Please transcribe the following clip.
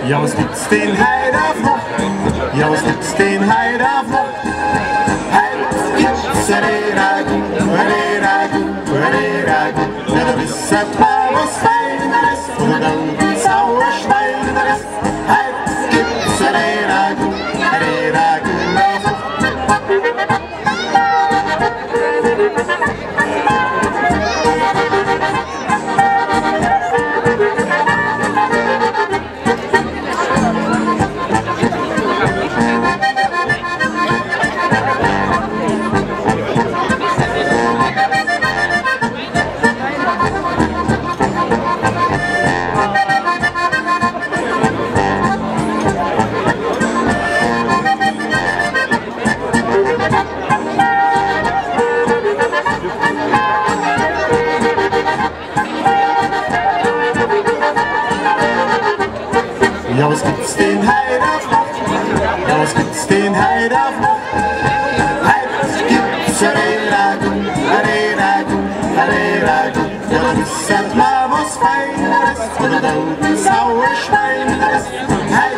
Jongens, niet steenheid af nog. Jongens, niet steenheid af nog. Dat is het maar wat fijner is. Voor de dood zou er schwijner is. Jongens, niet steenheid af nog. Jongens, niet steenheid af nog. Dat is het maar wat fijner is. Voor de dood zou er schwijner is. Hij